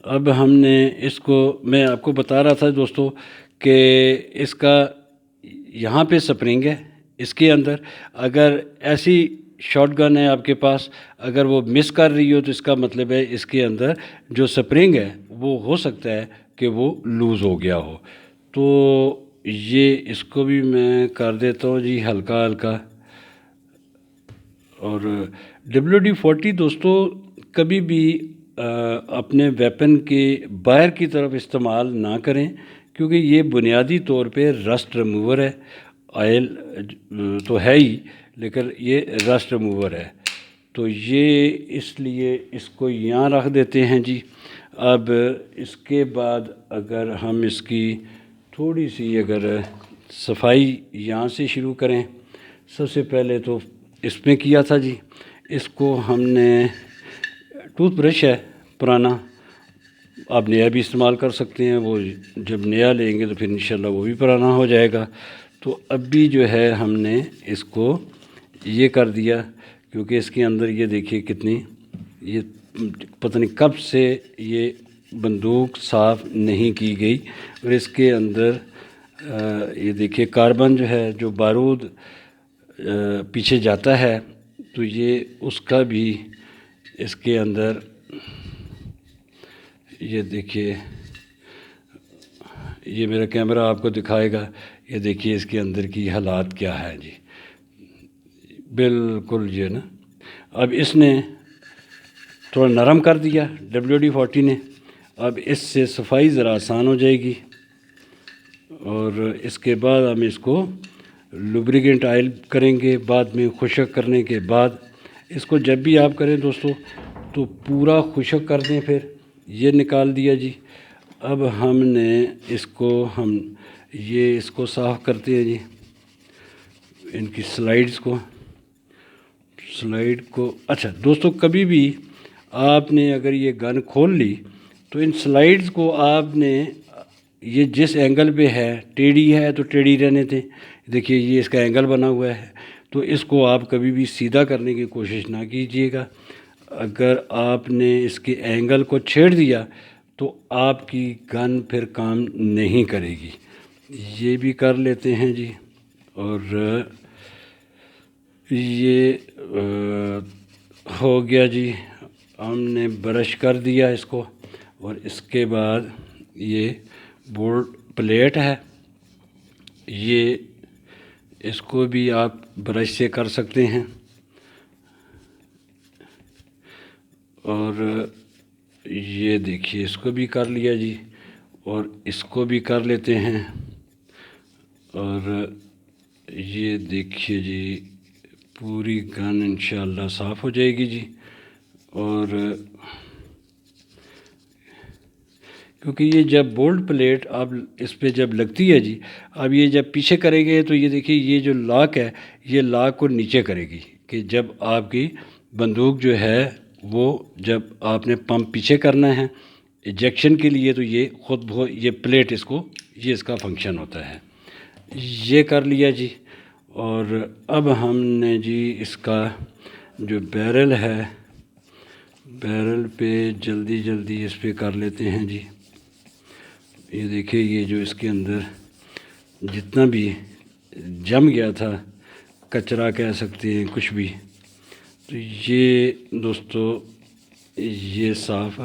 अब हमने इसको, मैं आपको बता रहा था दोस्तों कि इसका यहाँ पे स्प्रिंग है इसके अंदर। अगर ऐसी शॉटगन है आपके पास, अगर वो मिस कर रही हो तो इसका मतलब है इसके अंदर जो स्प्रिंग है वो हो सकता है कि वो लूज़ हो गया हो। तो ये इसको भी मैं कर देता हूँ जी हल्का हल्का। और WD-40 दोस्तों कभी भी अपने वेपन के बाहर की तरफ इस्तेमाल ना करें, क्योंकि ये बुनियादी तौर पे रस्ट रिमूवर है। ऑयल तो है ही, लेकिन ये रस्ट रिमूवर है। तो ये इसलिए इसको यहाँ रख देते हैं जी। अब इसके बाद अगर हम इसकी थोड़ी सी अगर सफाई यहाँ से शुरू करें, सबसे पहले तो इसमें किया था जी। इसको हमने, टूथब्रश है पुराना, आप नया भी इस्तेमाल कर सकते हैं। वो जब नया लेंगे तो फिर इंशाल्लाह वो भी पुराना हो जाएगा। तो अभी जो है हमने इसको ये कर दिया, क्योंकि इसके अंदर ये देखिए कितनी, ये पता नहीं कब से ये बंदूक साफ़ नहीं की गई। और इसके अंदर ये देखिए कार्बन जो है, जो बारूद पीछे जाता है, तो ये उसका भी इसके अंदर, ये देखिए, ये मेरा कैमरा आपको दिखाएगा। ये देखिए इसके अंदर की हालात क्या है जी, बिल्कुल ये ना। अब इसने थोड़ा नरम कर दिया WD-40 ने। अब इससे सफाई ज़रा आसान हो जाएगी। और इसके बाद हम इसको लुब्रिकेंट ऑयल करेंगे बाद में। खुशक करने के बाद इसको जब भी आप करें दोस्तों तो पूरा खुशक कर दें। फिर ये निकाल दिया जी। अब हमने इसको, हम ये इसको साफ़ करते हैं जी, इनकी स्लाइड को। अच्छा दोस्तों, कभी भी आपने अगर ये गन खोल ली तो इन स्लाइड्स को आपने, ये जिस एंगल पे है, टेढ़ी है तो टेढ़ी रहने दें। देखिए ये इसका एंगल बना हुआ है, तो इसको आप कभी भी सीधा करने की कोशिश ना कीजिएगा। अगर आपने इसके एंगल को छेड़ दिया तो आपकी गन फिर काम नहीं करेगी। ये भी कर लेते हैं जी। और ये हो गया जी, हमने ब्रश कर दिया इसको। और इसके बाद ये बोल्ट प्लेट है, ये इसको भी आप ब्रश से कर सकते हैं। और ये देखिए इसको भी कर लिया जी, और इसको भी कर लेते हैं। और ये देखिए जी, पूरी गन इंशाल्लाह साफ़ हो जाएगी जी। और क्योंकि ये जब बोल्ट प्लेट आप इस पे जब लगती है जी, अब ये जब पीछे करेंगे तो ये देखिए ये जो लॉक है, ये लॉक को नीचे करेगी कि जब आपकी बंदूक जो है वो, जब आपने पंप पीछे करना है इजेक्शन के लिए, तो ये खुद बहुत, ये प्लेट इसको, ये इसका फंक्शन होता है। ये कर लिया जी। और अब हमने जी इसका जो बैरल है, बैरल पे जल्दी जल्दी इस पे कर लेते हैं जी। ये देखिए ये जो इसके अंदर जितना भी जम गया था, कचरा कह सकते हैं कुछ भी, तो ये दोस्तों ये साफ़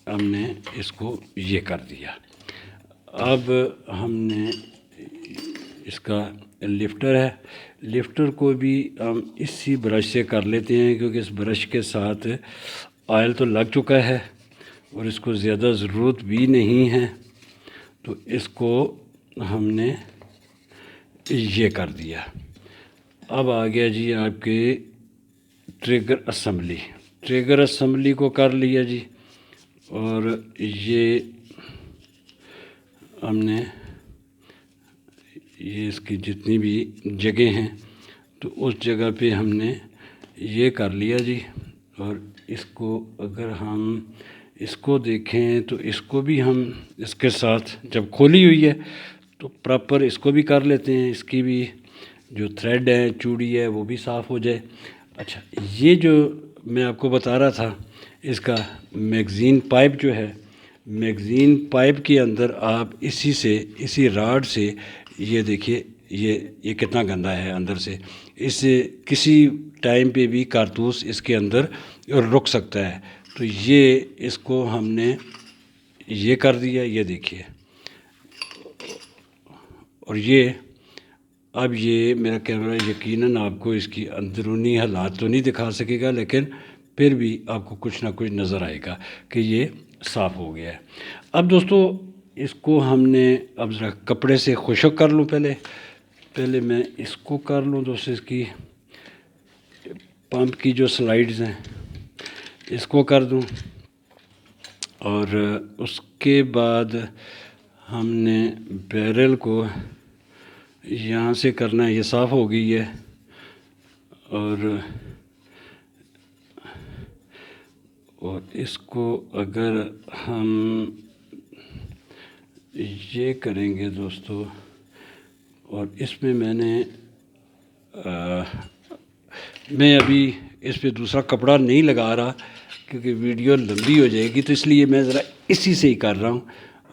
हमने इसको ये कर दिया। अब हमने इसका लिफ्टर है, लिफ्टर को भी हम इसी ब्रश से कर लेते हैं, क्योंकि इस ब्रश के साथ ऑयल तो लग चुका है और इसको ज़्यादा ज़रूरत भी नहीं है। तो इसको हमने ये कर दिया। अब आ गया जी आपके ट्रिगर असेंबली। ट्रिगर असेंबली को कर लिया जी। और ये हमने, ये इसकी जितनी भी जगह हैं तो उस जगह पे हमने ये कर लिया जी। और इसको अगर हम इसको देखें तो इसको भी हम इसके साथ, जब खोली हुई है तो प्रॉपर इसको भी कर लेते हैं। इसकी भी जो थ्रेड है, चूड़ी है, वो भी साफ़ हो जाए। अच्छा, ये जो मैं आपको बता रहा था, इसका मैगज़ीन पाइप जो है मैगज़ीन पाइप के अंदर आप इसी राड से ये देखिए ये कितना गंदा है अंदर से। इससे किसी टाइम पे भी कारतूस इसके अंदर रुक सकता है। तो ये इसको हमने ये कर दिया, ये देखिए। और ये अब ये मेरा कैमरा यकीनन आपको इसकी अंदरूनी हालात तो नहीं दिखा सकेगा, लेकिन फिर भी आपको कुछ ना कुछ नज़र आएगा कि ये साफ़ हो गया है। अब दोस्तों इसको हमने अब ज़रा कपड़े से खुशक कर लूँ। पहले मैं इसको कर लूँ दोस्तों, इसकी पंप की जो स्लाइड्स हैं इसको कर दूँ। और उसके बाद हमने बैरल को यहाँ से करना है, ये साफ़ हो गई है। और इसको अगर हम ये करेंगे दोस्तों, और इसमें मैं अभी इस पे दूसरा कपड़ा नहीं लगा रहा क्योंकि वीडियो लंबी हो जाएगी, तो इसलिए मैं ज़रा इसी से ही कर रहा हूँ।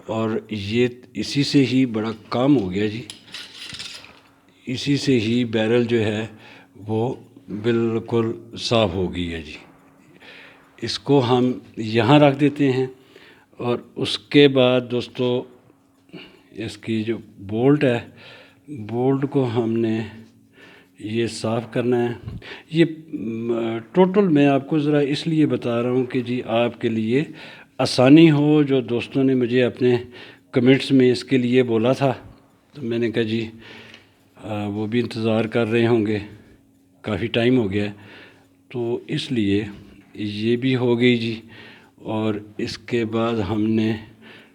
और ये इसी से ही बड़ा काम हो गया जी। इसी से ही बैरल जो है वो बिल्कुल साफ़ हो गई है जी। इसको हम यहाँ रख देते हैं। और उसके बाद दोस्तों इसकी जो बोल्ट है, बोल्ट को हमने ये साफ़ करना है। ये टोटल मैं आपको ज़रा इसलिए बता रहा हूँ कि जी आपके लिए आसानी हो। जो दोस्तों ने मुझे अपने कमेंट्स में इसके लिए बोला था, तो मैंने कहा जी वो भी इंतज़ार कर रहे होंगे, काफ़ी टाइम हो गया है, तो इसलिए ये भी हो गई जी। और इसके बाद हमने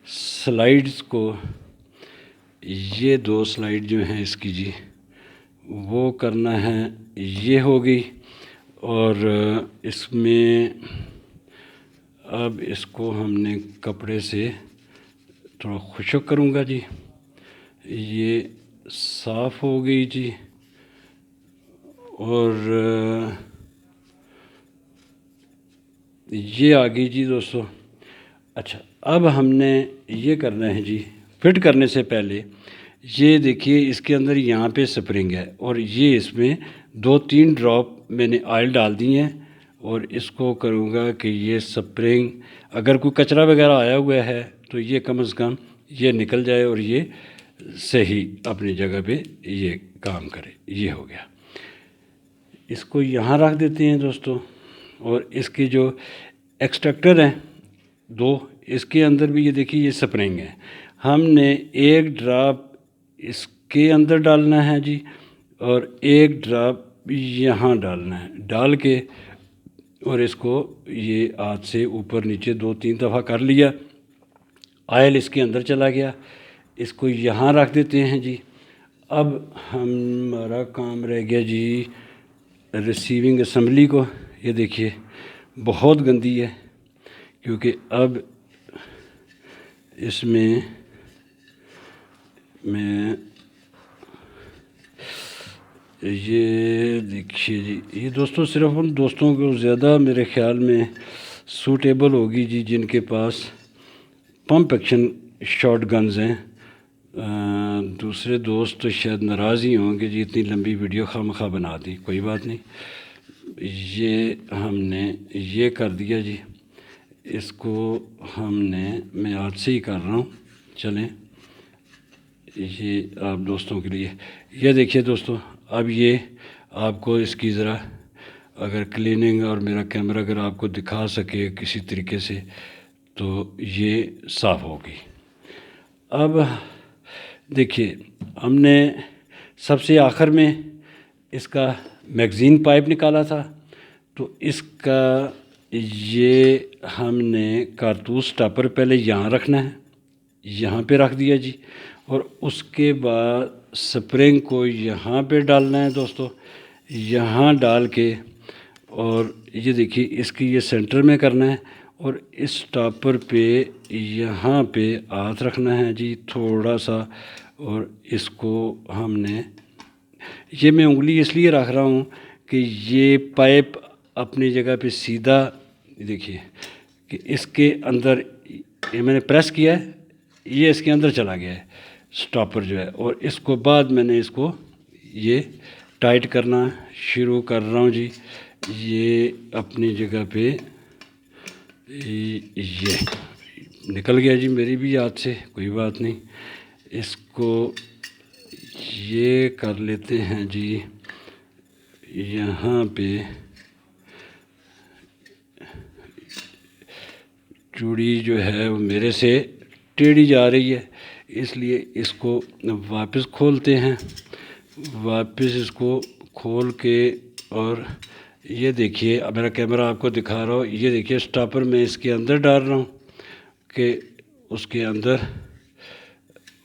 स्लाइड्स को, ये 2 स्लाइड जो हैं इसकी जी, वो करना है। ये हो गई। और इसमें अब इसको हमने कपड़े से थोड़ा खुशक करूँगा जी। ये साफ़ हो गई जी। और ये आ गई जी दोस्तों। अच्छा, अब हमने ये करना है जी, फिट करने से पहले ये देखिए इसके अंदर यहाँ पे स्प्रिंग है, और ये इसमें 2-3 ड्रॉप मैंने ऑयल डाल दी हैं। और इसको करूँगा कि ये स्प्रिंग, अगर कोई कचरा वगैरह आया हुआ है तो ये कम से कम ये निकल जाए और ये सही अपनी जगह पे ये काम करे। ये हो गया। इसको यहाँ रख देते हैं दोस्तों। और इसके जो एक्सट्रैक्टर हैं 2, इसके अंदर भी ये देखिए ये स्प्रिंग है। हमने 1 ड्रॉप इसके अंदर डालना है जी, और 1 ड्रॉप यहाँ डालना है। डाल के और इसको ये हाथ से ऊपर नीचे 2-3 दफ़ा कर लिया। ऑयल इसके अंदर चला गया। इसको यहाँ रख देते हैं जी। अब हमारा काम रह गया जी रिसीविंग असम्बली को। ये देखिए बहुत गंदी है, क्योंकि अब इसमें मैं ये देखिए जी, ये दोस्तों सिर्फ उन दोस्तों को ज़्यादा मेरे ख़्याल में सूटेबल होगी जी जिनके पास पंप एक्शन शॉट गन्स हैं। दूसरे दोस्त तो शायद नाराज़ ही होंगे जी इतनी लंबी वीडियो खामखा बना दी। कोई बात नहीं, ये हमने ये कर दिया जी। इसको हमने, मैं आज से ही कर रहा हूँ, चलें ये आप दोस्तों के लिए। ये देखिए दोस्तों, अब ये आपको इसकी ज़रा अगर क्लीनिंग और मेरा कैमरा अगर आपको दिखा सके किसी तरीके से, तो ये साफ़ होगी। अब देखिए हमने सबसे आखिर में इसका मैगज़ीन पाइप निकाला था, तो इसका ये हमने कारतूस स्टॉपर पहले यहाँ रखना है, यहाँ पे रख दिया जी। और उसके बाद स्प्रिंग को यहाँ पे डालना है दोस्तों, यहाँ डाल के, और ये देखिए इसकी ये सेंटर में करना है। और इस स्टॉपर पे यहाँ पे हाथ रखना है जी थोड़ा सा, और इसको हमने, ये मैं उंगली इसलिए रख रहा हूँ कि ये पाइप अपनी जगह पे सीधा, देखिए कि इसके अंदर ये मैंने प्रेस किया है, ये इसके अंदर चला गया है स्टॉपर जो है। और इसको बाद मैंने इसको ये टाइट करना शुरू कर रहा हूँ जी। ये अपनी जगह पे ये निकल गया जी मेरी भी याद से, कोई बात नहीं। इसको ये कर लेते हैं जी, यहाँ पे चूड़ी जो है वो मेरे से टेढ़ी जा रही है, इसलिए इसको वापस खोलते हैं। वापस इसको खोल के, और ये देखिए, अब मेरा कैमरा आपको दिखा रहा हूँ, ये देखिए स्टॉपर मैं इसके अंदर डाल रहा हूँ कि उसके अंदर,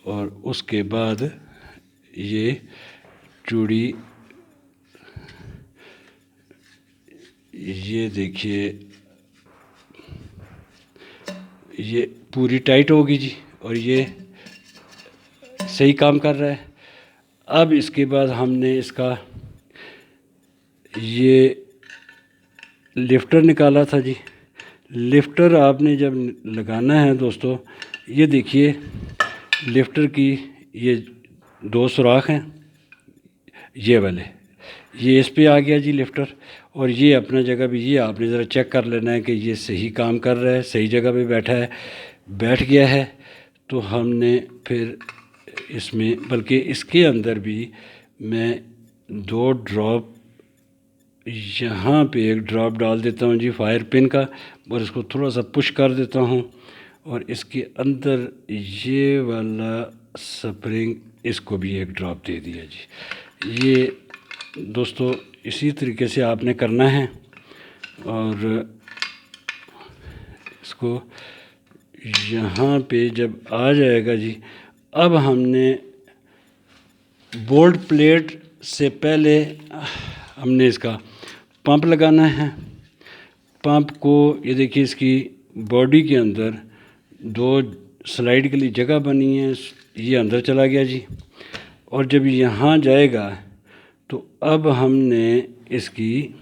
और उसके बाद ये चूड़ी, ये देखिए ये पूरी टाइट होगी जी, और ये सही काम कर रहा है। अब इसके बाद हमने इसका ये लिफ्टर निकाला था जी। लिफ्टर आपने जब लगाना है दोस्तों, ये देखिए लिफ्टर की ये 2 सुराख हैं, ये वाले, ये इस पे आ गया जी लिफ्टर। और ये अपना जगह भी, ये आपने ज़रा चेक कर लेना है कि ये सही काम कर रहा है, सही जगह पे बैठा है, बैठ गया है। तो हमने फिर इसमें, बल्कि इसके अंदर भी मैं 2 ड्रॉप, यहाँ पे 1 ड्रॉप डाल देता हूँ जी फायर पिन का, और इसको थोड़ा सा पुश कर देता हूँ, और इसके अंदर ये वाला स्प्रिंग, इसको भी 1 ड्रॉप दे दिया जी। ये दोस्तों इसी तरीके से आपने करना है, और इसको यहाँ पे जब आ जाएगा जी, अब हमने बोल्ट प्लेट से पहले हमने इसका पंप लगाना है। पंप को, ये देखिए इसकी बॉडी के अंदर 2 स्लाइड के लिए जगह बनी है, ये अंदर चला गया जी। और जब यहाँ जाएगा तो अब हमने इसकी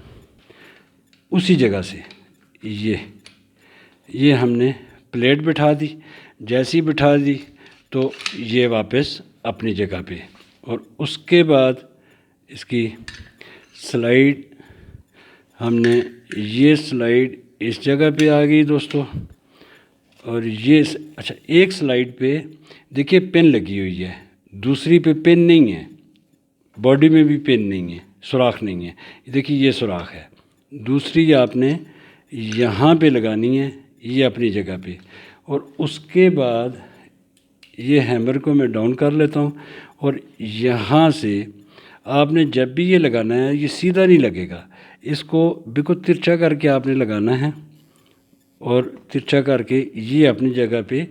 उसी जगह से ये हमने प्लेट बिठा दी। जैसी बिठा दी तो ये वापस अपनी जगह पे, और उसके बाद इसकी स्लाइड, हमने ये स्लाइड इस जगह पे आ गई दोस्तों। और ये अच्छा, एक स्लाइड पे देखिए पिन लगी हुई है, दूसरी पे पिन नहीं है, बॉडी में भी पिन नहीं है, सुराख नहीं है। देखिए ये सुराख है, दूसरी आपने यहाँ पे लगानी है, ये अपनी जगह पे। और उसके बाद ये हैमर को मैं डाउन कर लेता हूँ, और यहाँ से आपने जब भी ये लगाना है, ये सीधा नहीं लगेगा, इसको बिल्कुल तिरछा करके आपने लगाना है, और तिरछा करके ये अपनी जगह पे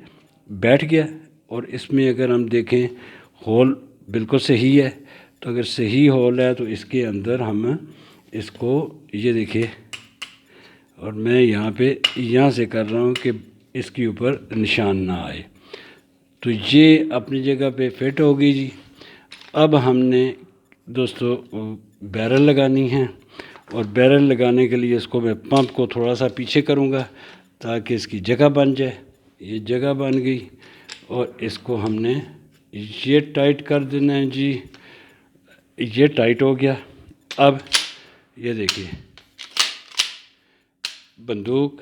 बैठ गया। और इसमें अगर हम देखें होल बिल्कुल सही है, तो अगर सही होल है तो इसके अंदर हम इसको, ये देखिए, और मैं यहाँ से कर रहा हूँ कि इसके ऊपर निशान ना आए, तो ये अपनी जगह पे फिट हो गई जी। अब हमने दोस्तों बैरल लगानी है, और बैरल लगाने के लिए इसको मैं पंप को थोड़ा सा पीछे करूँगा ताकि इसकी जगह बन जाए। ये जगह बन गई, और इसको हमने ये टाइट कर देना है जी। ये टाइट हो गया। अब ये देखिए बंदूक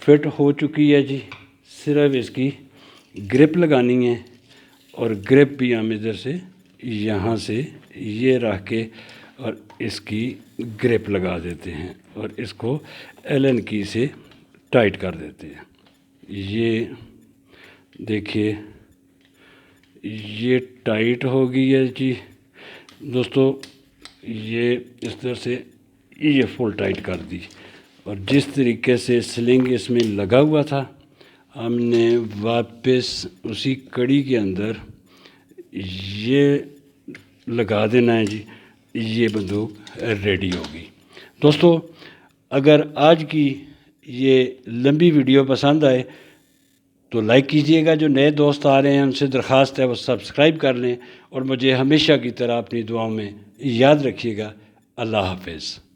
फिट हो चुकी है जी, सिर्फ इसकी ग्रिप लगानी है, और ग्रिप भी हम इधर से, यहाँ से ये रख के और इसकी ग्रिप लगा देते हैं, और इसको एलन की से टाइट कर देते हैं। ये देखिए ये टाइट हो गई है जी दोस्तों। ये इस तरह से ये फुल टाइट कर दी, और जिस तरीके से स्लिंग इसमें लगा हुआ था, हमने वापस उसी कड़ी के अंदर ये लगा देना है जी। ये बंदूक रेडी होगी दोस्तों। अगर आज की ये लंबी वीडियो पसंद आए तो लाइक कीजिएगा। जो नए दोस्त आ रहे हैं उनसे दरख्वास्त है वो सब्सक्राइब कर लें, और मुझे हमेशा की तरह अपनी दुआओं में याद रखिएगा। अल्लाह हाफ़िज़।